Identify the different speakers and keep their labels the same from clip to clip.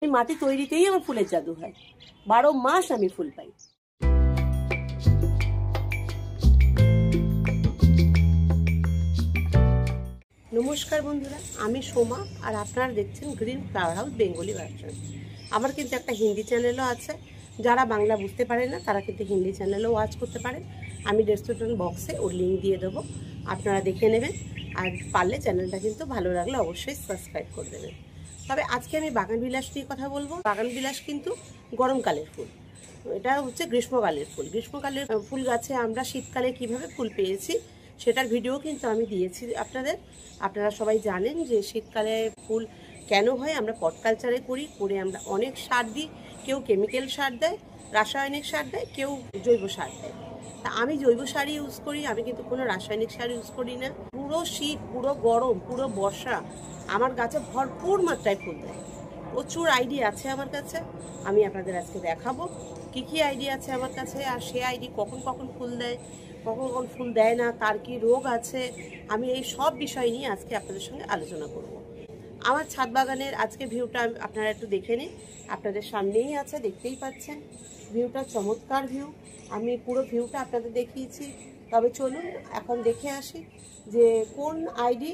Speaker 1: এই মাটি তৈরিতেই আমার ফুলের জাদু হয়। 12 মাস আমি ফুল পাই। নমস্কার বন্ধুরা, আমি সোমা আর আপনারা দেখছেন green flower house Bengali version. আমার কিন্তু একটা হিন্দি চ্যানেলও আছে, যারা বাংলা বুঝতে পারে না তারা কিন্তু হিন্দি চ্যানেলও ওয়াচ করতে পারেন। আমি ডেসক্রিপশন বক্সে ওর লিঙ্ক দিয়ে দেবো, আপনারা দেখে নেবেন। আর পারলে চ্যানেলটা কিন্তু ভালো লাগলে অবশ্যই সাবস্ক্রাইব করে দেবেন। তবে আজকে আমি বাগান বিলাস নিয়ে কথা বলবো। বাগান বিলাস কিন্তু গরমকালের ফুল, এটা হচ্ছে গ্রীষ্মকালের ফুল। গ্রীষ্মকালের ফুল গাছে আমরা শীতকালে কিভাবে ফুল পেয়েছি সেটার ভিডিও কিন্তু আমি দিয়েছি আপনাদের। আপনারা সবাই জানেন যে শীতকালে ফুল কেন হয়। আমরা পট কালচারে করে আমরা অনেক সার দিই, কেউ কেমিক্যাল সার দেয়, রাসায়নিক সার দেয়, কেউ জৈব সার দেয়। তা আমি জৈব সারই ইউজ করি, আমি কিন্তু কোনো রাসায়নিক সার ইউজ করি না। পুরো শীত, পুরো গরম, পুরো বর্ষা আমার গাছে ভরপুর মাত্রায় ফুল দেয়। প্রচুর আইডিয়া আছে আমার কাছে, আমি আপনাদের আজকে দেখাবো কি কি আইডিয়া আছে আমার কাছে, আর সে আইডি কখন কখন ফুল দেয়, কখন কখন ফুল দেয় না, তার কি রোগ আছে, আমি এই সব বিষয় নিয়ে আজকে আপনাদের সঙ্গে আলোচনা করব। আমার ছাদ বাগানের আজকে ভিউটা আপনারা একটু দেখে নিন, আপনাদের সামনেই আছে, দেখতেই পাচ্ছেন। ভিউটা চমৎকার ভিউ, আমি পুরো ভিউটা আপনাদের দেখিয়েছি। তবে চলুন এখন দেখে আসি যে কোন আইডি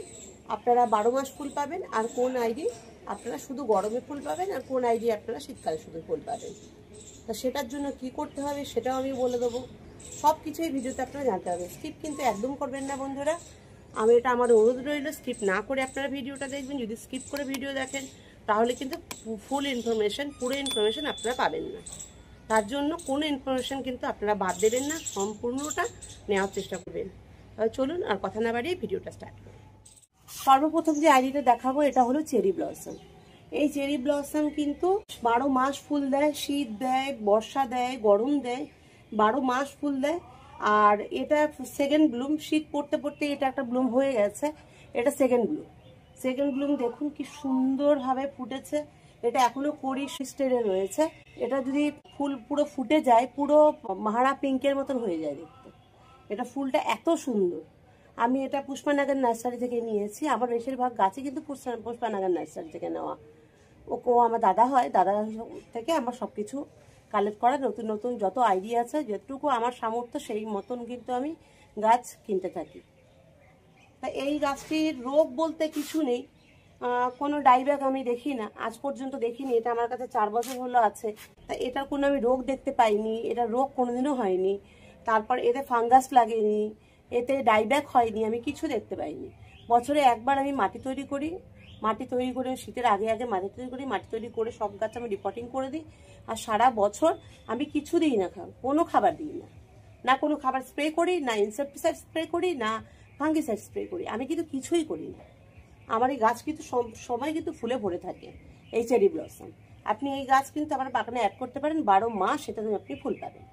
Speaker 1: আপনারা 12 মাস ফুল পাবেন, আর কোন আইডি আপনারা শুধু গরমে ফুল পাবেন, আর কোন আইডি আপনারা শীতকালে শুধু ফুল পাবেন। তা সেটার জন্য কি করতে হবে সেটাও আমি বলে দেবো। সব কিছুই ভিডিওতে আপনারা জানতে হবে, স্কিপ কিন্তু একদম করবেন না বন্ধুরা। এটা আমার অনুরোধ রইল, স্কিপ না করে আপনারা ভিডিওটা দেখবেন। যদি স্কিপ করে ভিডিও দেখেন তাহলে কিন্তু পুরো ইনফরমেশন আপনারা পাবেন না। তার জন্য কোনো ইনফরমেশন কিন্তু আপনারা বাদ দেবেন না, সম্পূর্ণটা নেওয়ার চেষ্টা করবেন। চলুন আর কথা না বাড়িয়ে ভিডিওটা স্টার্ট করুন। সর্বপ্রথম যে আইডিটা দেখাবো এটা হলো চেরি ব্লসম। এই চেরি ব্লসম কিন্তু 12 মাস ফুল দেয়, শীত দেয়, বর্ষা দেয়, গরম দেয়, 12 মাস ফুল দেয়। আর এটা সেকেন্ড ব্লুম, শীত পড়তে পড়তে এটা একটা ব্লুম হয়ে গেছে, এটা সেকেন্ড ব্লুম। দেখুন কি সুন্দরভাবে ফুটেছে। এটা এখনো কড়ি স্টেজে রয়েছে। এটা যদি ফুল পুরো ফুটে যায়, পুরো মাহারা পিঙ্কের মতন হয়ে যায় দেখতে। এটা ফুলটা এত সুন্দর। আমি এটা পুষ্পানাগার নার্সারি থেকে নিয়েছি। আমার বেশিরভাগ গাছই কিন্তু পুষ্পানাগার নার্সারি থেকে নেওয়া। ও আমার দাদা হয়, দাদা থেকে আমার সব কিছু কালেক্ট করা, নতুন নতুন যত আইডিয়া আছে, যেটুকু আমার সামর্থ্য সেই মতন কিন্তু আমি গাছ কিনতে থাকি। তা এই গাছটির রোগ বলতে কিছু নেই, কোনো ডাইব্যাক আমি দেখি না, আজ পর্যন্ত দেখিনি। এটা আমার কাছে 4 বছর হলো আছে। তা এটার কোনো আমি রোগ দেখতে পাইনি, এটা রোগ কোনোদিনও হয়নি। তারপর এতে ফাঙ্গাস লাগেনি, এতে ডাইব্যাক হয়নি, আমি কিছু দেখতে পাইনি। বছরে একবার আমি মাটি তৈরি করে শীতের আগে মাটি তৈরি করে সব গাছ আমি রিপোর্টিং করে দিই। আর সারা বছর আমি কিছু দিই না, কোনো খাবার দিই না, না কোনো খাবার স্প্রে করি, না ইনসেকটিসাইড স্প্রে করি, না ফাঙ্গিসাইড স্প্রে করি, আমি কিন্তু কিছুই করি না। আমার এই গাছ কিন্তু সময় কিন্তু ফুলে ভরে থাকে। এই চেরি ব্লসম আপনি এই গাছ কিন্তু আমার বাগানে অ্যাড করতে পারেন, 12 মাস সেটাতে আপনি ফুল পাবেন।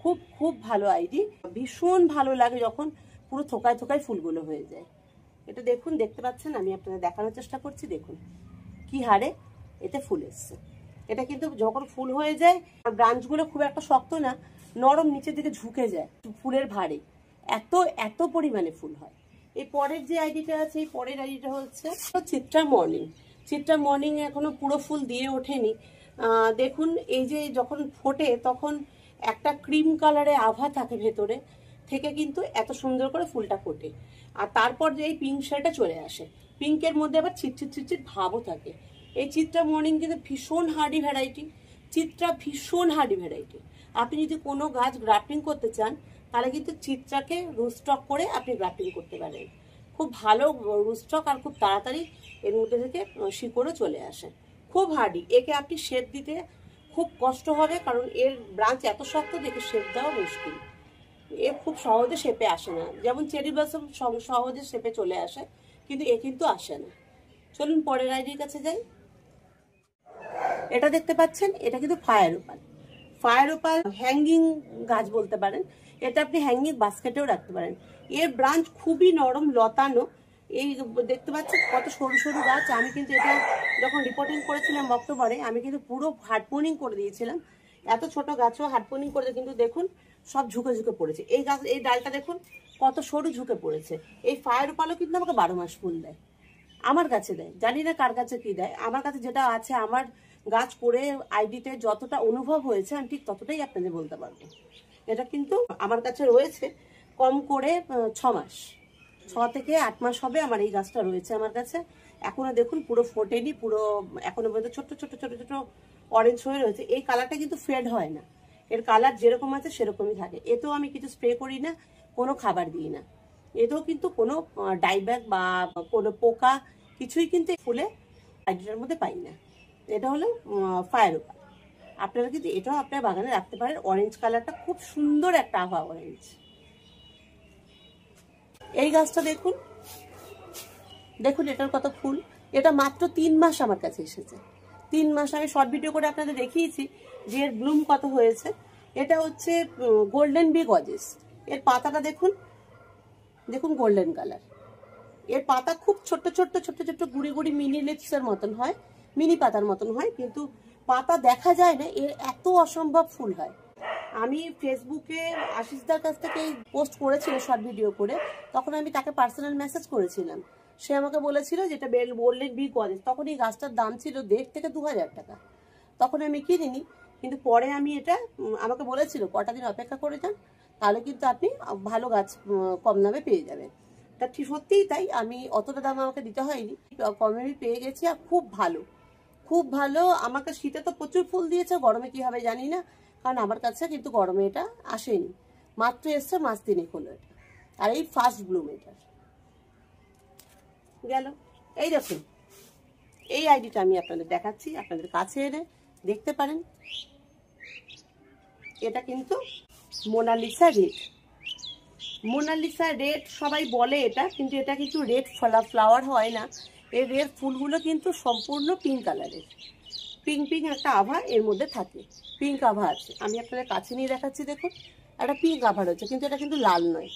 Speaker 1: খুব খুব ভালো আইডি, ভীষণ ভালো লাগে যখন পুরো থোকায় থোকায় ফুলগুলো হয়ে যায়। এটা দেখুন, দেখতে পাচ্ছেন, আমি আপনাদের দেখানোর চেষ্টা করছি। দেখুন কি হারে এতে ফুল এসছে। এটা কিন্তু যখন ফুল হয়ে যায়, ব্রাঞ্চগুলো খুব একটা শক্ত না, নরম, নিচের দিকে ঝুঁকে যায় ফুলের ভারে, এত এত পরিমাণে ফুল হয়। এই পরের যে আইডিটা আছে, এই পরের আইডিটা হচ্ছে চিত্রা মর্নিং এখনো পুরো ফুল দিয়ে ওঠেনি। দেখুন এই যে যখন ফোটে তখন একটা ক্রিম কালারের আভা থাকে ভেতরে থেকে, কিন্তু এত সুন্দর করে ফুলটা ফোটে। আর তারপর যে এই পিঙ্ক শেডটা চলে আসে, পিঙ্কের মধ্যে আবার চিটচিট ভাবও থাকে। এই চিত্রা মর্নিং কিন্তু ভীষণ হার্ডি ভ্যারাইটি। আপনি যদি কোনো গাছ গ্রাফটিং করতে চান তাহলে কিন্তু চিত্রাকে রুস্টক করে আপনি গ্রাফটিং করতে পারেন। খুব ভালো রুস্টক, আর খুব তাড়াতাড়ি এর মধ্যে থেকে শিকড়ও চলে আসে। খুব হার্ডি, একে আপনি শেপ দিতে খুব কষ্ট হবে, কারণ এর ব্রাঞ্চ এত শক্ত যে শেপ দেওয়া মুশকিল। এ খুব সহজে শেপে আসে না, যেমন চেরি ব্লসম সহজে শেপে চলে আসে, কিন্তু এ কিন্তু আসে না। চলুন পরের আইডির কাছে যাই। এটা দেখতে পাচ্ছেন, এটা কিন্তু ফায়ার ওপাল হ্যাঙ্গিং গাছ বলতে পারেন। এটা আপনি হ্যাঙ্গিং বাস্কেটেও রাখতে পারেন। এর ব্রাঞ্চ খুবই নরম, লতানো। এই দেখতে পাচ্ছেন কত সরু সরু গাছ। আমি কিন্তু এটা যখন রিপোর্টিং করেছিলাম অক্টোবরে, আমি কিন্তু পুরো হার্ডপোনিং করে দিয়েছিলাম। এত ছোট গাছও হার্ডপোনিং করে, কিন্তু দেখুন সব ঝুঁকে পড়েছে। এই গাছ, এই ডালটা দেখুন কত সরু ঝুঁকে পড়েছে। এই ফায়ার ওপালও কিন্তু আমাকে 12 মাস ফুল দেয়, আমার কাছে দেয়। জানি না কার কাছে কি দেয়, আমার কাছে যেটা আছে, আমার গাছ করে আইডিতে যতটা অনুভব হয়েছে আমি ঠিক ততটাই আপনাদের বলতে পারবো। এটা কিন্তু আমার কাছে রয়েছে কম করে 6 মাস, 6 থেকে 8 মাস হবে আমার এই গাছটা রয়েছে আমার কাছে। এখনো দেখুন পুরো ফোটেনি, পুরো এখনো পর্যন্ত ছোট ছোট ছোট ছোট অরেঞ্জ হয়ে রয়েছে। এই কালারটা কিন্তু ফেড হয় না, এর কালার যেরকম আছে সেরকমই থাকে। এতেও আমি কিছু স্প্রে করি না, কোনো খাবার দিই না, এতেও কিন্তু কোনো ডাইব্যাক বা কোনো পোকা কিছুই কিন্তু ফুলে আইডিটার মধ্যে পাই না। এটা হলো ফায়ার ওপার। আপনারা কিন্তু এটাও আপনার বাগানে রাখতে পারেন। অরেঞ্জ কালারটা খুব সুন্দর একটা আভা অরেঞ্জ। এই গাছটা দেখুন, দেখুন এটার কত ফুল। এটা মাত্র 3 মাস আমার কাছে এসেছে। 3 মাস আমি শর্ট ভিডিও করে আপনাদের দেখিয়েছি যে এর ব্লুম কত হয়েছে। এটা হচ্ছে গোল্ডেন বি গজেস। এর পাতাটা দেখুন, দেখুন গোল্ডেন কালার। এর পাতা খুব ছোট্ট ছোট্ট ছোট্ট ছোট্ট গুড়ি গুড়ি মিনি লিপসের মতন হয়, মিনি পাতার মতন হয়, কিন্তু পাতা দেখা যায় না, এর এত অসম্ভব ফুল হয়। আমি ফেসবুকে আশিসদার কাছ থেকে পোস্ট করেছিল শর্ট ভিডিও করে, তখন আমি তাকে পার্সোনাল মেসেজ করেছিলাম। সে আমাকে বলেছিল যেটা গোল্ডেন বি গজেস। তখন এই গাছটার দাম ছিল 1.5 থেকে 2000 টাকা। তখন আমি কিনিনি, কিন্তু পরে আমি এটা আমাকে বলেছিল কটা দিন অপেক্ষা করে যান, তাহলে কিন্তু আপনি ভালো গাছ কম দামে পেয়ে যাবেন। তা ঠিক সত্যিই তাই, আমি অতটা দাম আমাকে দিতে হয়নি, কমে আমি পেয়ে গেছি। আর খুব ভালো, খুব ভালো। আমাকে শীতে তো প্রচুর ফুল দিয়েছে, গরমে কি হবে জানি না, কারণ আমার কাছে কিন্তু গরমে এটা আসেনি, মাত্র এসছে মাস 3 হলো এটা। আর এই ফার্স্ট ব্লুম এটার গেল। এই দেখুন এই আইডিটা আমি আপনাদের দেখাচ্ছি, আপনাদের কাছে এনে দেখতে পারেন। এটা কিন্তু মোনালিসা রেড। মোনালিসা রেড সবাই বলে এটা, কিন্তু এটা কিন্তু রেড ফ্লাওয়ার হয় না। এর রেড ফুলগুলো কিন্তু সম্পূর্ণ পিঙ্ক কালারের, পিঙ্ক পিঙ্ক একটা আভা এর মধ্যে থাকে, পিঙ্ক আভা আছে। আমি আপনাদের কাছে নিয়ে দেখাচ্ছি, দেখুন একটা পিঙ্ক আভা রয়েছে, কিন্তু এটা কিন্তু লাল নয়।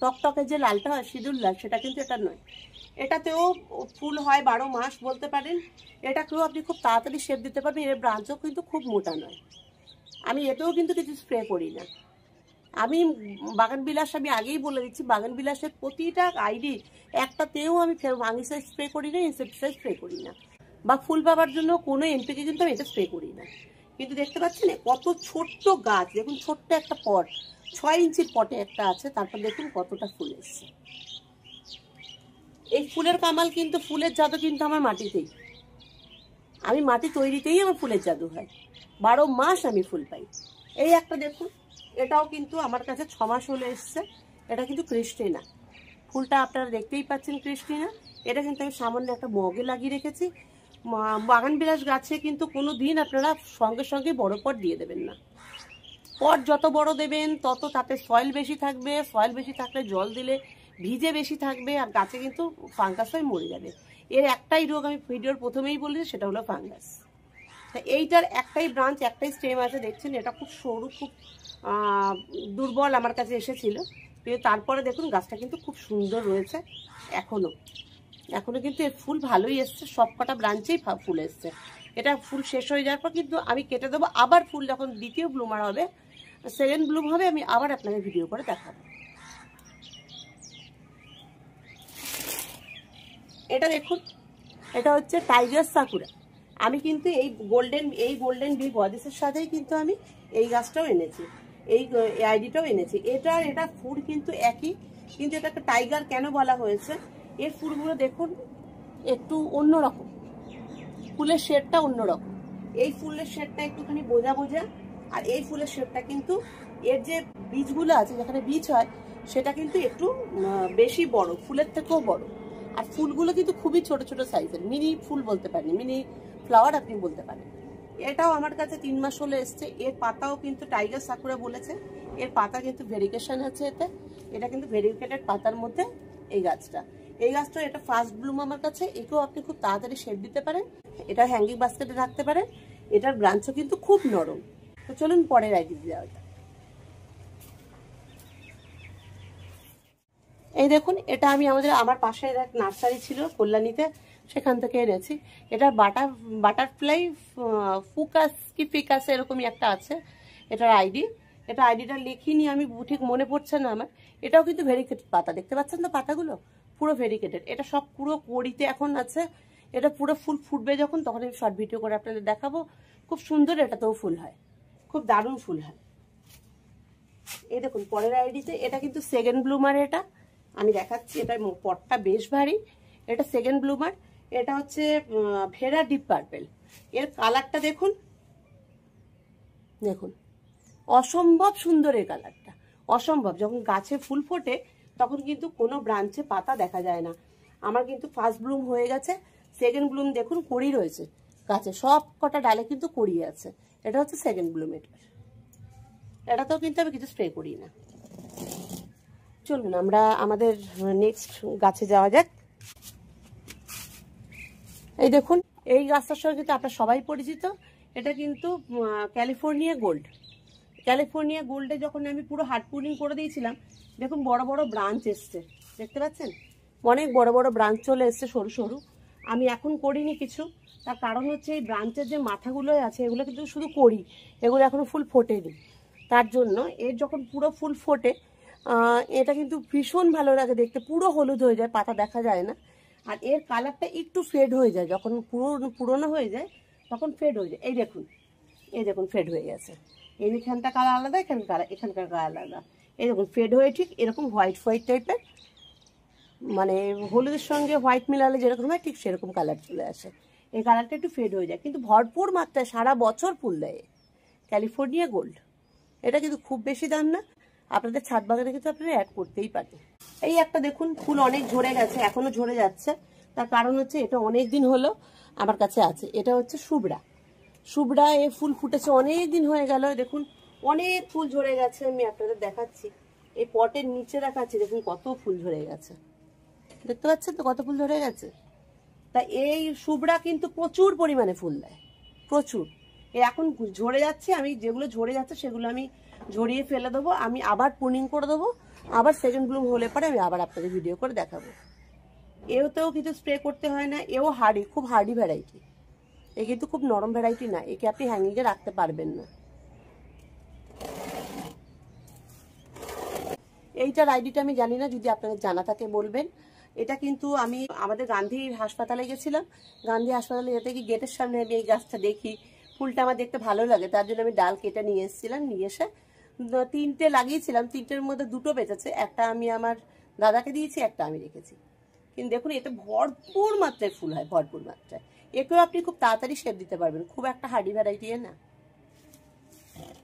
Speaker 1: টকটকে যে লালটা হয় সিঁদুর লাল, সেটা কিন্তু এটা নয়। এটাতেও ফুল হয় 12 মাস বলতে পারেন। এটাকেও আপনি খুব তাড়াতাড়ি শেপ দিতে পারবেন। এর ব্রাঞ্চও কিন্তু খুব মোটা নয়। আমি এতেও কিন্তু কিছু স্প্রে করি না। আমি বাগান বিলাস, আমি আগেই বলে দিচ্ছি, বাগান বিলাসের প্রতিটা আইডি একটাতেও আমি ফাঙ্গিসাইড স্প্রে করি না, ইনসেক্টিসাইড স্প্রে করি না, বা ফুল পাবার জন্য কোনো এনপিকে কিন্তু আমি এটা স্প্রে করি না। কিন্তু দেখতে পাচ্ছেন কত ছোট্ট গাছ, দেখুন ছোট্ট একটা পট, 6 ইঞ্চির পটে একটা আছে, তারপর দেখুন কতটা ফুল এসছে। এই ফুলের কামাল কিন্তু, ফুলের জাদু কিন্তু আমার মাটিতেই, আমি মাটি তৈরিতেই আমার ফুলের জাদু হয়। 12 মাস আমি ফুল পাই। এই একটা দেখুন, এটাও কিন্তু আমার কাছে 6 মাস হলে এসছে। এটা কিন্তু ক্রিস্টিনা ফুলটা, আপনারা দেখতেই পাচ্ছেন ক্রিস্টিনা। এটা কিন্তু আমি সামান্য একটা মগে লাগিয়ে রেখেছি। বাগান বিলাস গাছে কিন্তু কোনো দিন আপনারা সঙ্গে সঙ্গে বড় পট দিয়ে দেবেন না। পট যত বড় দেবেন তত তাতে সয়েল বেশি থাকবে, সয়েল বেশি থাকলে জল দিলে ভিজে বেশি থাকবে, আর গাছে কিন্তু ফাঙ্গাস হয়ে মরে যাবে। এর একটাই রোগ আমি ভিডিওর প্রথমেই বলেছি, সেটা হলো ফাঙ্গাস। তা এইটার একটাই ব্রাঞ্চ, একটাই স্টেম আছে, দেখছেন এটা খুব সরু, খুব দুর্বল আমার কাছে এসেছিল, কিন্তু তারপরে দেখুন গাছটা কিন্তু খুব সুন্দর রয়েছে এখনো কিন্তু এর ফুল ভালোই এসছে। সব কটা ব্রাঞ্চেই ফুল এসছে। এটা ফুল শেষ হয়ে যাওয়ার পর কিন্তু আমি কেটে দেবো, আবার ফুল যখন দ্বিতীয় ব্লুমার হবে, সেকেন্ড ব্লুম হবে, আমি আবার আপনাদের ভিডিও করে দেখাবো। এটা দেখুন, এটা হচ্ছে টাইগার সাকুরা। আমি কিন্তু এই গোল্ডেন বি গজেসের সাথেই কিন্তু আমি এই গাছটাও এনেছি, এই আইডিটাও এনেছি। এটা ফুল কিন্তু একই, কিন্তু এটাকে টাইগার কেন বলা হয়েছে, এর ফুলগুলো দেখুন একটু অন্যরকম, ফুলের শেডটা অন্যরকম। এই ফুলের শেডটা একটুখানি বোঝা বোঝা, আর এই ফুলের শেডটা কিন্তু এর যে বীজগুলো আছে, যেখানে বীজ হয় সেটা কিন্তু একটু বেশি বড়, ফুলের থেকেও বড়। আর ফুলগুলো কিন্তু খুবই ছোট ছোট সাইজের, মিনি ফুল বলতে পারেন, মিনি ফ্লাওয়ার আপনি বলতে পারেন। এটাও আমার কাছে 3 মাস হলে এসছে। এর পাতাও কিন্তু টাইগার সাকুরা বলেছে, এর পাতা কিন্তু ভেরিকেশন আছে এতে। এটা কিন্তু ভেরিকেটেড পাতার মধ্যে এই গাছটা, এটা ফার্স্ট ব্লুম আমার কাছে। একেও আপনি খুব তাড়াতাড়ি শেড দিতে পারেন, এটা হ্যাঙ্গিং বাস্কেটে রাখতে পারেন। এটার ব্রাঞ্চও কিন্তু খুব নরম। তো চলুন পরের আইডি দেওয়া যাক। এই দেখুন, এটা আমি আমার পাশে এক নার্সারি ছিল কল্যাণীতে, সেখান থেকে এনেছি। এটা বাটারফ্লাই ফুকাস কি ফিকাস এরকমই একটা আছে এটার আইডি। আইডিটা লিখিনি আমি, ঠিক মনে পড়ছে না আমার। এটাও কিন্তু ভেরিকেটেড পাতা, দেখতে পাচ্ছেন তো পাতাগুলো পুরো ভেরিকেটেড। এটা সব পুরো কড়িতে এখন আছে। এটা পুরো ফুল ফুটবে যখন, তখন আমি শর্ট ভিডিও করে আপনাদের দেখাবো। খুব সুন্দর, এটাতেও ফুল হয়, খুব দারুণ ফুল হয়। এই দেখুন পরের আইডিতে, এটা কিন্তু সেকেন্ড ব্লুমার। এটা আমি দেখাচ্ছি, এটা পটটা বেশ ভারী। এটা সেকেন্ড ব্লুমার, এটা হচ্ছে ভেরা ডিপ পার্পেল। এর কালারটা দেখুন, দেখুন অসম্ভব সুন্দর এই কালারটা, অসম্ভব। যখন গাছে ফুল ফোটে তখন কিন্তু কোনো ব্রাঞ্চে পাতা দেখা যায় না। আমার কিন্তু ফার্স্ট ব্লুম হয়ে গেছে, সেকেন্ড ব্লুম দেখুন কড়ি রয়েছে গাছে, সব কটা ডালে কিন্তু কড়ি আছে। এটা হচ্ছে সেকেন্ড ব্লুম। এটাতেও কিন্তু আমি কিছু স্প্রে করি না। চলুন আমরা আমাদের নেক্সট গাছে যাওয়া যাক। এই দেখুন, এই গাছটার সঙ্গে কিন্তু আপনারা সবাই পরিচিত। এটা কিন্তু ক্যালিফোর্নিয়া গোল্ড। ক্যালিফোর্নিয়া গোল্ডে যখন আমি পুরো হার্ড পুডিং করে দিয়েছিলাম, দেখুন বড় বড় ব্রাঞ্চ এসছে, দেখতে পাচ্ছেন অনেক বড় বড় ব্রাঞ্চ চলে এসছে সরু সরু। আমি এখন করিনি কিছু, তার কারণ হচ্ছে এই ব্রাঞ্চের যে মাথাগুলো আছে এগুলো কিন্তু শুধু করি, এগুলো এখনো ফুল ফোটেনি। তার জন্য এর যখন পুরো ফুল ফোটে এটা কিন্তু ভীষণ ভালো লাগে দেখতে, পুরো হলুদ হয়ে যায়, পাতা দেখা যায় না। আর এর কালারটা একটু ফেড হয়ে যায়, যখন পুরোনো হয়ে যায় তখন ফেড হয়ে যায়। এই দেখুন, এই দেখুন ফেড হয়ে গেছে। এইখানটা কালার আলাদা, এখানকার কালার আলাদা। এই দেখুন ফেড হয়ে ঠিক এরকম হোয়াইট হোয়াইট টাইপের, মানে হলুদের সঙ্গে হোয়াইট মিলালে যেরকম হয় ঠিক সেরকম কালার চলে আসে। এই কালারটা একটু ফেড হয়ে যায়, কিন্তু ভরপুর মাত্রায় সারা বছর ফুল দেয় ক্যালিফোর্নিয়া গোল্ড। এটা কিন্তু খুব বেশি দাম না, আপনাদের ছাদ বাগানে কিন্তু আপনারা অ্যাড করতেই পারেন। এই একটা দেখুন ফুল অনেক ঝরে গেছে, এখনো ঝরে যাচ্ছে। তার কারণ হচ্ছে এটা অনেক দিন হলো আমার কাছে আছে। এটা হচ্ছে শুভ্রা। শুভ্রা এ ফুল ফুটেছে অনেক দিন হয়ে গেল। দেখুন অনেক ফুল ঝরে গেছে, আমি আপনাদের দেখাচ্ছি। এই পটের নিচে দেখাচ্ছি, দেখুন কত ফুল ঝরে গেছে, দেখতে পাচ্ছেন তো কত ফুল ঝরে গেছে। তা এই শুভ্রা কিন্তু প্রচুর পরিমাণে ফুল দেয়, প্রচুর। এখন ঝরে যাচ্ছে, আমি যেগুলো ঝরে যাচ্ছে সেগুলো আমি ঝরিয়ে ফেলে দেবো, আমি আবার পুনিং করে দেবো। আবার সেকেন্ড ব্লুম হলে পরে আমি আবার আপনাদের ভিডিও করে দেখাবো। এওতেও কিছু স্প্রে করতে হয় না, এও হার্ডি, খুব হার্ডি ভ্যারাইটি। এ কিন্তু খুব নরম ভ্যারাইটি না, একে আপনি হ্যাঙ্গিংয়ে রাখতে পারবেন না। এইটার আইডিটা আমি জানি না, যদি আপনাদের জানা থাকে বলবেন। এটা কিন্তু আমি আমাদের গান্ধী হাসপাতালে গেছিলাম, গান্ধী হাসপাতালে যেতে কি গেটের সামনে আমি এই গাছটা দেখি, ফুলটা আমার দেখতে ভালো লাগে, তার জন্য আমি ডাল কেটে নিয়ে এসেছিলাম। নিয়ে এসে 3টে লাগিয়েছিলাম, 3টের মধ্যে 2টো বেঁচেছে, একটা আমি আমার দাদাকে দিয়েছি, একটা আমি রেখেছি। কিন্তু দেখুন এতে ভরপুর মাত্রায় ফুল হয়, ভরপুর মাত্রায়। একেও আপনি খুব তাড়াতাড়ি শেপ দিতে পারবেন, খুব একটা হার্ডি ভ্যারাইটি না,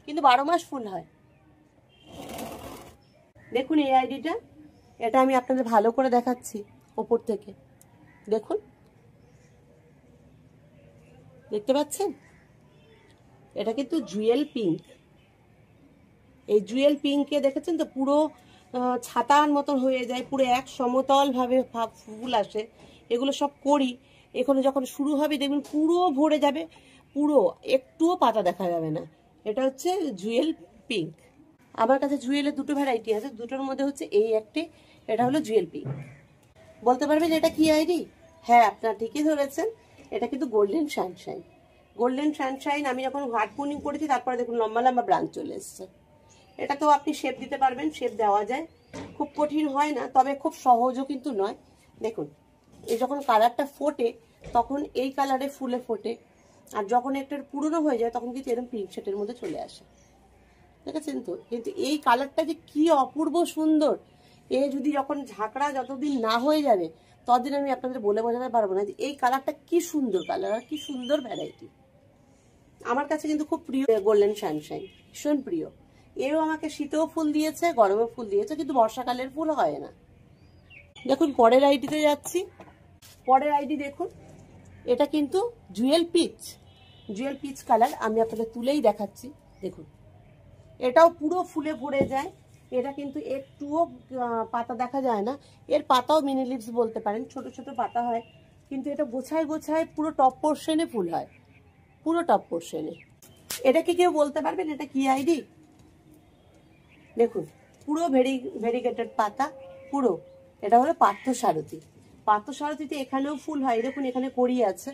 Speaker 1: কিন্তু 12 মাস ফুল হয়। দেখুন এই আইডিটা, এটা আমি আপনাদের ভালো করে দেখাচ্ছি ওপর থেকে, দেখুন দেখতে পাচ্ছেন। এটা কিন্তু জুয়েল পিঙ্ক। এই জুয়েল পিঙ্কে দেখেছেন তো পুরো ছাতার মতন হয়ে যায়, পুরো এক সমতল ভাবে ফুল আসে। এগুলো সব করি, এখানে যখন শুরু হবে দেখবেন পুরো ভরে যাবে, পুরো একটুও পাতা দেখা যাবে না। এটা হচ্ছে জুয়েল পিঙ্ক। আমার কাছে জুয়েলের 2টো ভ্যারাইটি আছে, 2টোর মধ্যে হচ্ছে এই একটি, এটা হলো জুয়েল পিঙ্ক। বলতে পারবেন এটা কি আইডি? হ্যাঁ আপনারা ঠিকই ধরেছেন, এটা কিন্তু গোল্ডেন সানশাইন। গোল্ডেন সানশাইন আমি যখন হার্ড পুনিং করেছি তারপরে দেখুন লম্বা লম্বা ব্রাঞ্চ চলে এসছে। এটা তো আপনি শেপ দিতে পারবেন, শেপ দেওয়া যায়, খুব কঠিন হয় না, তবে খুব সহজও কিন্তু নয়। দেখুন এই যখন কালারটা ফোটে তখন এই কালারে ফুলে ফোটে, আর যখন একটা পুরনো হয়ে যায় তখন কিন্তু এরকম পিঙ্ক শেডের মধ্যে চলে আসে, দেখেছেন তো। কিন্তু এই কালারটা যে কি অপূর্ব সুন্দর, এ যদি যখন ঝাঁকড়া যতদিন না হয়ে যাবে ততদিন আমি আপনাদের বলে বোঝাতে পারবো না যে এই কালারটা কি সুন্দর কালার আর কি সুন্দর ভ্যারাইটি। আমার কাছে কিন্তু খুব প্রিয় গোল্ডেন সানশাইন, ভীষণ প্রিয়। এও আমাকে শীতেও ফুল দিয়েছে, গরমেও ফুল দিয়েছে, কিন্তু বর্ষাকালের ফুল হয় না। দেখুন পরের আইডিতে যাচ্ছি। পরের আইডি দেখুন, এটা কিন্তু jewel peach, jewel peach colour. আমি আপনাদের তুলেই দেখাচ্ছি, দেখুন এটাও পুরো ফুলে ভরে যায়। এটা কিন্তু একটুও পাতা দেখা যায় না, এর পাতাও মিনি লিভস বলতে পারেন, ছোট ছোট পাতা হয়, কিন্তু এটা গোছায় গোছায় পুরো টপ পোর্শনে ফুল হয়, পুরো টপ পোর্শনে। এটা কি কেউ বলতে পারবেন এটা কি আইডি? দেখুন পুরো ভেরিগেটেড পাতা পুরো। এটা হলো পার্থসারথী। পার্থসারথীতে এখানেও ফুল হয়, দেখুন এখানে কড়ি আছে,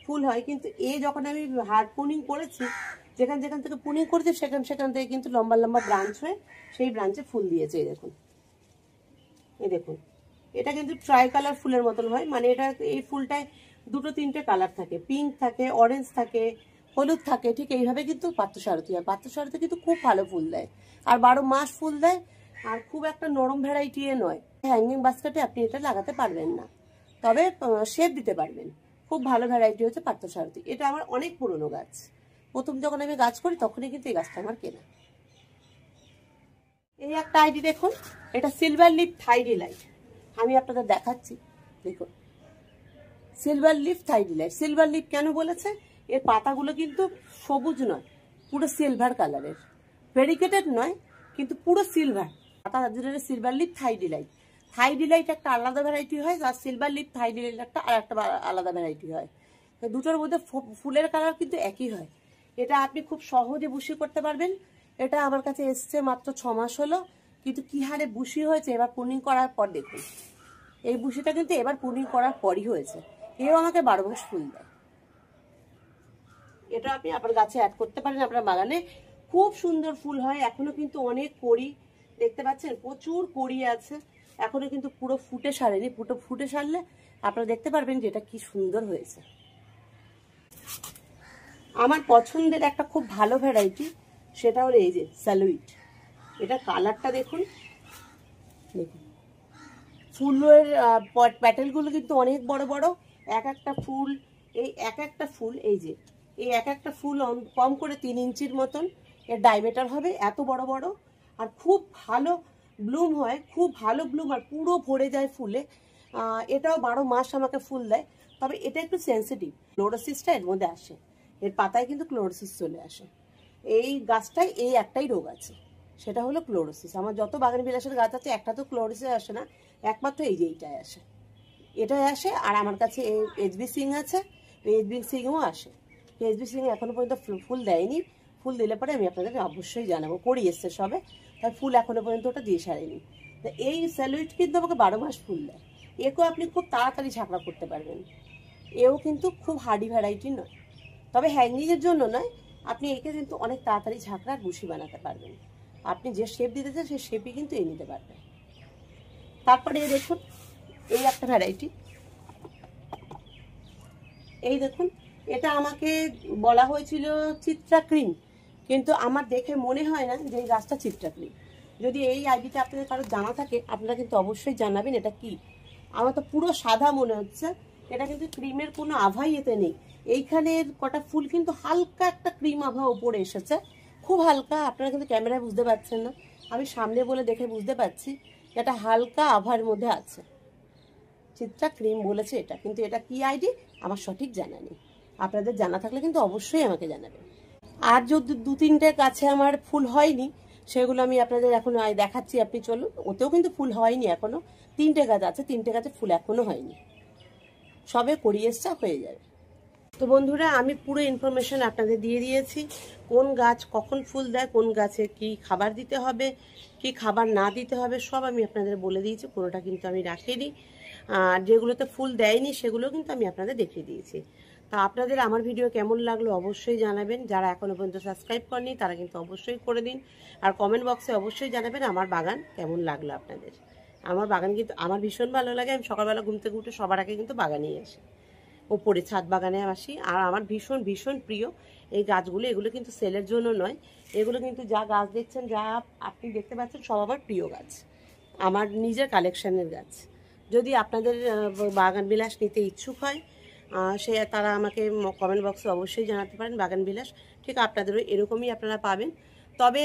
Speaker 1: ফুল হয়, কিন্তু এ যখন আমি হার্ড পুনিং করেছি, যেখান যেখান থেকে পুনিং করেছি সেখান সেখান থেকে কিন্তু লম্বা লম্বা ব্রাঞ্চ হয়ে সেই ব্রাঞ্চে ফুল দিয়েছে। এই দেখুন, এই দেখুন, এটা কিন্তু ট্রাই কালার ফুলের মতন হয়, মানে এটা এই ফুলটায় দুটো তিনটে কালার থাকে, পিঙ্ক থাকে, অরেঞ্জ থাকে, হলুদ থাকে, ঠিক এইভাবে কিন্তু পার্থসারথী হয়। পার্থসারথী কিন্তু খুব ভালো ফুল দেয় আর 12 মাস ফুল দেয়, আর খুব একটা নরম ভ্যারাইটি নয়। হ্যাঙ্গিং বাস্কেটে আপনি এটা লাগাতে পারবেন না, তবে শেপ দিতে পারবেন। খুব ভালো ভ্যারাইটি হচ্ছে পার্থসারথী। এটা আমার অনেক পুরনো গাছ, প্রথম যখন আমি গাছ করি তখনই কিন্তু এই গাছটা আমার কেনা। এই একটা আইডি দেখুন, এটা সিলভার লিফ থাই ডিলাইট, আমি আপনাদের দেখাচ্ছি। দেখুন সিলভার লিফ থাই ডিলাইট। সিলভার লিফ কেন বলেছে? এর পাতাগুলো কিন্তু সবুজ নয়, পুরো সিলভার কালারের, ভেরিকেটেড নয় কিন্তু পুরো সিলভার পাতা। সিলভার লিফ থাই ডিলাইট। থাই ডিলাইট একটা আলাদা ভ্যারাইটি হয়, আর সিলভার লিফ থাই ডিলাইট একটা আর একটা আলাদা ভ্যারাইটি হয়। দুটোর মধ্যে ফুলের কালার কিন্তু একই হয়। এটা আপনি খুব সহজে বুশি করতে পারবেন। এটা আমার কাছে এসছে মাত্র 6 মাস হলো, কিন্তু কি হারে বুশি হয়েছে এবার প্রুনিং করার পর দেখুন। এই বুশিটা কিন্তু এবার প্রুনিং করার পরই হয়েছে। এও আমাকে 12 মাস ফুল দেয়। এটা আপনি আপনার গাছে অ্যাড করতে পারেন, আপনার বাগানে খুব সুন্দর ফুল হয়। এখনো কিন্তু অনেক কড়ি দেখতে পাচ্ছেন, প্রচুর কড়ি আছে, এখনো কিন্তু পুরো ফুটে সারেনি। ফুটে সারলে আপনারা দেখতে পারবেন যে এটা কি সুন্দর হয়েছে। আমার পছন্দের একটা খুব ভালো ভ্যারাইটি, সেটা হলো এই যে স্যালুইট। এটা কালারটা দেখুন, দেখুন ফুলের প্যাটেলগুলো কিন্তু অনেক বড় বড়। এক একটা ফুল, এই এক একটা ফুল, এই যে এই এক একটা ফুল কম করে 3 ইঞ্চির মতন এর ডায়ামিটার হবে, এত বড় বড়। আর খুব ভালো ব্লুম হয়, খুব ভালো ব্লুম, আর পুরো ভরে যায় ফুলে। এটাও 12 মাস আমাকে ফুল দেয়, তবে এটা একটু সেন্সিটিভ। ক্লোরোসিসটা এর মধ্যে আসে, এর পাতায় কিন্তু ক্লোরোসিস চলে আসে। এই গাছটায় এই একটাই রোগ আছে, সেটা হলো ক্লোরোসিস। আমার যত বাগান বিলাসের গাছ আছে একটা তো ক্লোরোসিস আসে না, একমাত্র এই যে এইটাই আসে, এটাই আসে। আর আমার কাছে এইচবি সিং আছে, এইচবি সিংও আসে। এইচবি সিং এখনো পর্যন্ত ফুল দেয়নি, ফুল দিলে পরে আমি আপনাদের অবশ্যই জানাবো। করি এসছে সবে, তাই ফুল এখনো পর্যন্ত ওটা দিয়ে সারেনি। তো এই স্যালুইট কিন্তু আমাকে 12 মাস ফুল দেয়। একেও আপনি খুব তাড়াতাড়ি ঝাঁকড়া করতে পারবেন। এও কিন্তু খুব হার্ডি ভ্যারাইটি নয়, তবে হ্যাঙ্গিংয়ের জন্য নয়। আপনি একে কিন্তু অনেক তাড়াতাড়ি ঝাঁকড়া গুছি বানাতে পারবেন। আপনি যে শেপ দিতে চান সেই শেপই কিন্তু এ নিতে পারবেন। তারপরে দেখুন এই একটা ভ্যারাইটি, এই দেখুন এটা আমাকে বলা হয়েছিল চিত্রা ক্রিম, কিন্তু আমার দেখে মনে হয় না যে এই গাছটা চিত্রা ক্রিম। যদি এই আইডিটা আপনাদের কারো জানা থাকে আপনারা কিন্তু অবশ্যই জানাবেন এটা কি। আমার তো পুরো সাদা মনে হচ্ছে, এটা কিন্তু ক্রিমের কোনো আভাই এতে নেই। এইখানের কটা ফুল কিন্তু হালকা একটা ক্রিম আভা উপরে এসেছে, খুব হালকা। আপনারা কিন্তু ক্যামেরায় বুঝতে পারছেন না, আমি সামনে বলে দেখে বুঝতে পারছি এটা হালকা আভার মধ্যে আছে। চিত্রা ক্রিম বলেছে এটা, কিন্তু এটা কি আইডি আমার সঠিক জানা নেই। আপনাদের জানা থাকলে কিন্তু অবশ্যই আমাকে জানাবেন। আর যদি 2-3টে গাছে আমার ফুল হয়নি, সেগুলো আমি আপনাদের এখন দেখাচ্ছি। আপনি চলুন, ওতেও কিন্তু ফুল হয়নি এখনো। 3টে গাছ আছে, 3টে গাছে ফুল এখনো হয়নি, সবে করিয়ে এসছে, হয়ে যাবে। তো বন্ধুরা আমি পুরো ইনফরমেশন আপনাদের দিয়ে দিয়েছি, কোন গাছ কখন ফুল দেয়, কোন গাছে কি খাবার দিতে হবে, কি খাবার না দিতে হবে, সব আমি আপনাদের বলে দিয়েছি। কোনোটা কিন্তু আমি রাখিনি, আর যেগুলোতে ফুল দেয়নি সেগুলো কিন্তু আমি আপনাদের দেখিয়ে দিয়েছি। তা আপনাদের আমার ভিডিও কেমন লাগলো অবশ্যই জানাবেন। যারা এখনো পর্যন্ত সাবস্ক্রাইব করেনি তারা কিন্তু অবশ্যই করে দিন, আর কমেন্ট বক্সে অবশ্যই জানাবেন আমার বাগান কেমন লাগলো আপনাদের। আমার বাগান কিন্তু আমার ভীষণ ভালো লাগে। আমি সকালবেলা ঘুম থেকে উঠে সবার আগে কিন্তু বাগানেই আসি, ওপরে ছাদ বাগানে আসি। আর আমার ভীষণ ভীষণ প্রিয় এই গাছগুলো। এগুলো কিন্তু সেলের জন্য নয়, এগুলো কিন্তু যা গাছ দেখছেন, যা আপনি দেখতে পাচ্ছেন, সব আমার প্রিয় গাছ, আমার নিজের কালেকশনের গাছ। যদি আপনাদের বাগান বিলাস নিতে ইচ্ছুক হয় সে তারা আমাকে কমেন্ট বক্সে অবশ্যই জানাতে পারেন। বাগান বিলাস ঠিক আপনাদেরও এরকমই আপনারা পাবেন, তবে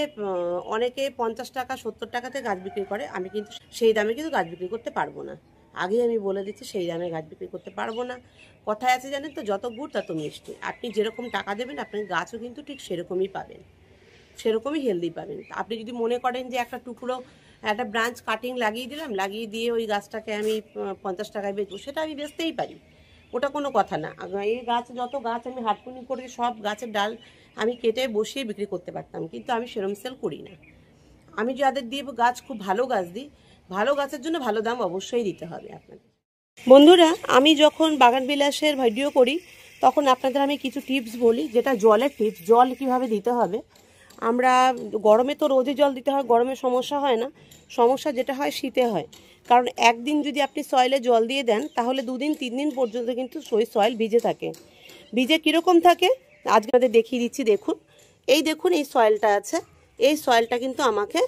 Speaker 1: অনেকে 50 টাকা 70 টাকাতে গাছ বিক্রি করে, আমি কিন্তু সেই দামে কিন্তু গাছ বিক্রি করতে পারবো না। আগেই আমি বলে দিচ্ছি, সেই দামে গাছ বিক্রি করতে পারবো না। কথায় আছে জানেন তো, যত গুড় তত মিষ্টি। আপনি যেরকম টাকা দেবেন আপনার গাছও কিন্তু ঠিক সেরকমই পাবেন, সেরকমই হেলদি পাবেন। আপনি যদি মনে করেন যে একটা টুকরো একটা ব্রাঞ্চ কাটিং লাগিয়ে দিলাম, লাগিয়ে দিয়ে ওই গাছটাকে আমি 50 টাকায় বেচবো, সেটা আমি বেচতেই পারি, ওটা কোনো কথা না। এই গাছ যত গাছ আমি হাটপুনি করে সব গাছের ডাল আমি কেটে বসিয়ে বিক্রি করতে পারতাম, কিন্তু আমি সেরম সেল করি না। আমি যাদের দিয়ে গাছ খুব ভালো গাছ দিই, ভালো গাছের জন্য ভালো দাম অবশ্যই দিতে হবে আপনাদের। বন্ধুরা আমি যখন বাগান বিলাসের ভিডিও করি তখন আপনাদের আমি কিছু টিপস বলি, যেটা জলের টিপস। জল কিভাবে দিতে হবে। আমরা গরমে তো রোজই জল দিতে হয়, গরমে সমস্যা হয় না, সমস্যা যেটা হয় শীতে হয়। কারণ একদিন যদি আপনি সয়েলে জল দিয়ে দেন তাহলে 2 দিন 3 দিন পর্যন্ত কিন্তু সয়েল ভিজে থাকে। ভিজে কীরকম থাকে আজকে আপনাদের দেখিয়ে দিচ্ছি। দেখুন এই দেখুন এই সয়েলটা আছে, এই সয়েলটা কিন্তু আমাকে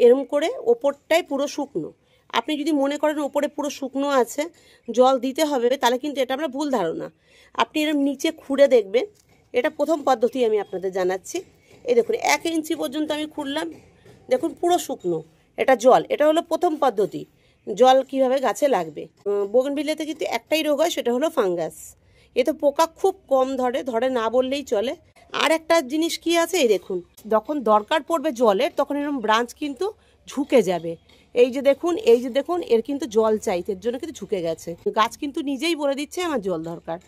Speaker 1: এরম করে ওপরটাই পুরো শুকনো। আপনি যদি মনে করেন ওপরে পুরো শুকনো আছে জল দিতে হবে, তাহলে কিন্তু এটা আমরা ভুল ধারণা। আপনি এরম নিচে খুঁড়ে দেখবেন, এটা প্রথম পদ্ধতি আমি আপনাদের জানাচ্ছি। এই দেখুন 1 ইঞ্চি পর্যন্ত আমি খুঁড়লাম, দেখুন পুরো শুকনো, এটা জল। এটা হলো প্রথম পদ্ধতি, জল কিভাবে গাছে লাগবে। বোগনভিলিয়াতে কিন্তু একটাই রোগ হয়, সেটা হলো ফাঙ্গাস। এতে পোকা খুব কম ধরে না বললেই চলে। আর একটা জিনিস কি আছে, এই দেখুন যখন দরকার পড়বে জলের তখন এরকম ব্রাঞ্চ কিন্তু ঝুঁকে যাবে। এই যে দেখুন এর কিন্তু জল চাইতে, এর জন্য কিন্তু ঝুঁকে গেছে। গাছ কিন্তু নিজেই বলে দিচ্ছে আমার জল দরকার।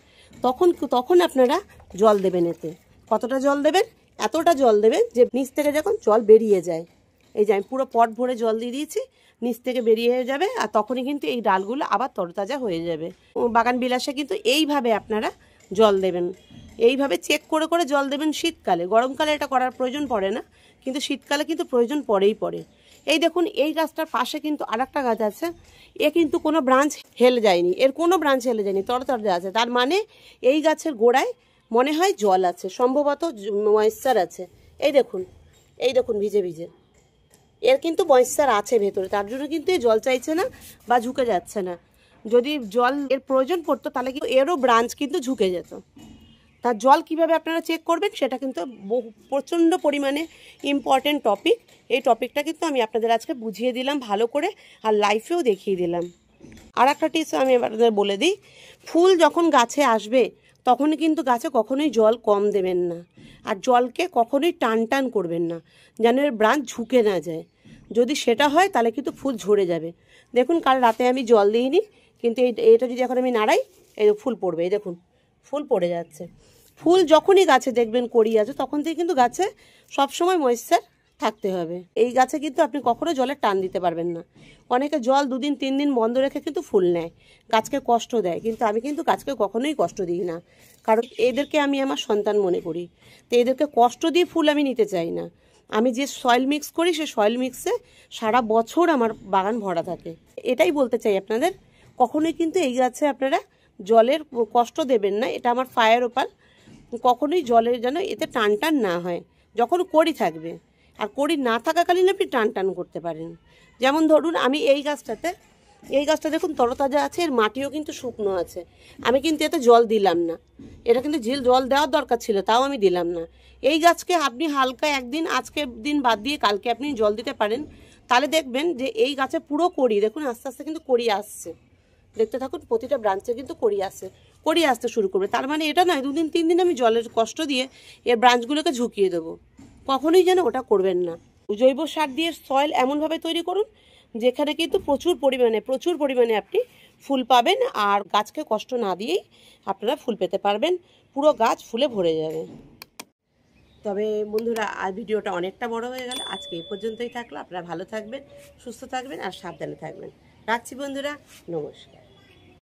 Speaker 1: তখন আপনারা জল দেবেন। এতে কতটা জল দেবেন, এতটা জল দেবেন যে নিচ থেকে যখন জল বেরিয়ে যায়, এই যে আমি পুরো পট ভরে জল দিয়ে দিয়েছি, নিচ থেকে বেরিয়ে যাবে, আর তখনই কিন্তু এই ডালগুলো আবার তরতাজা হয়ে যাবে। বাগান বিলাসে কিন্তু এইভাবে আপনারা জল দেবেন, এইভাবে চেক করে করে জল দেবেন। শীতকালে, গরমকালে এটা করার প্রয়োজন পড়ে না, কিন্তু শীতকালে কিন্তু প্রয়োজন পড়ে। এই দেখুন এই গাছটার পাশে কিন্তু আরেকটা গাছ আছে, এ কিন্তু কোনো ব্রাঞ্চ হেলে যায়নি, এর কোনো ব্রাঞ্চ হেলে যায়নি, তরতাজা আছে। তার মানে এই গাছের গোড়ায় মনে হয় জল আছে, সম্ভবত ময়েশ্চার আছে। এই দেখুন ভিজে ভিজে, এর কিন্তু ময়েশ্চার আছে ভেতরে, তার জন্য কিন্তু এই জল চাইছে না বা ঝুঁকে যাচ্ছে না। যদি জল এর প্রয়োজন পড়তো তাহলে কিন্তু এরও ব্রাঞ্চ কিন্তু ঝুঁকে যেত। তার জল কিভাবে আপনারা চেক করবেন সেটা কিন্তু প্রচণ্ড পরিমাণে ইম্পর্টেন্ট টপিক। এই টপিকটা কিন্তু আমি আপনাদের আজকে বুঝিয়ে দিলাম ভালো করে, আর লাইফেও দেখিয়ে দিলাম। আর একটা টিপস আমি আপনাদের বলে দিই, ফুল যখন গাছে আসবে তখন কিন্তু গাছে কখনোই জল কম দেবেন না, আর জলকে কখনোই টান করবেন না, যেন এর ব্রাঞ্চ ঝুঁকে না যায়। যদি সেটা হয় তাহলে কিন্তু ফুল ঝরে যাবে। দেখুন কাল রাতে আমি জল দিইনি, কিন্তু এটা যদি এখন আমি নাড়াই, এই ফুল পড়বে, এই দেখুন ফুল পড়ে যাচ্ছে। ফুল যখনই গাছে দেখবেন কড়ি আছে, তখন থেকে কিন্তু গাছে সবসময় ময়েশ্চার থাকতে হবে। এই গাছে কিন্তু আপনি কখনো জলে টান দিতে পারবেন না। অনেকে জল 2 দিন 3 দিন বন্ধ রেখে কিন্তু ফুল নেয়, গাছকে কষ্ট দেয়, কিন্তু আমি কিন্তু গাছকে কখনোই কষ্ট দিই না, কারণ এদেরকে আমি আমার সন্তান মনে করি। তো এদেরকে কষ্ট দিয়ে ফুল আমি নিতে চাই না। আমি যে সয়েল মিক্স করি সেই সয়েল মিক্সে সারা বছর আমার বাগান ভরা থাকে। এটাই বলতে চাই আপনাদের, কখনোই কিন্তু এই গাছে আপনারা জলের কষ্ট দেবেন না। এটা আমার ফায়ার ওপাল, কখনোই জলের যেন এতে টান না হয় যখন কড়ি থাকবে। আর কড়ি না থাকাকালীন আপনি টান করতে পারেন। যেমন ধরুন আমি এই গাছটা দেখুন তরতাজা আছে, এর মাটিও কিন্তু শুকনো আছে, আমি কিন্তু এতে জল দিলাম না। এটা কিন্তু জল দেওয়ার দরকার ছিল, তাও আমি দিলাম না। এই গাছকে আপনি হালকা একদিন, আজকের দিন বাদ দিয়ে কালকে আপনি জল দিতে পারেন, তাহলে দেখবেন যে এই গাছে পুরো কড়ি, দেখুন আস্তে আস্তে কিন্তু কড়ি আসছে। দেখতে থাকুন, প্রতিটা ব্রাঞ্চে কিন্তু কড়ি আসতে শুরু করবে। তার মানে এটা নয় 2 দিন 3 দিন আমি জলের কষ্ট দিয়ে এর ব্রাঞ্চগুলোকে ঝুঁকিয়ে দেবো, কখনোই যেন ওটা করবেন না। জৈব সার দিয়ে সয়েল এমনভাবে তৈরি করুন যেখানে কিন্তু প্রচুর পরিমাণে আপনি ফুল পাবেন, আর গাছকে কষ্ট না দিয়েই আপনারা ফুল পেতে পারবেন, পুরো গাছ ফুলে ভরে যাবে। তবে বন্ধুরা আর ভিডিওটা অনেকটা বড় হয়ে গেল, আজকে এই পর্যন্তই থাকলো। আপনারা ভালো থাকবেন, সুস্থ থাকবেন আর সাবধানে থাকবেন। রাখছি বন্ধুরা, নমস্কার।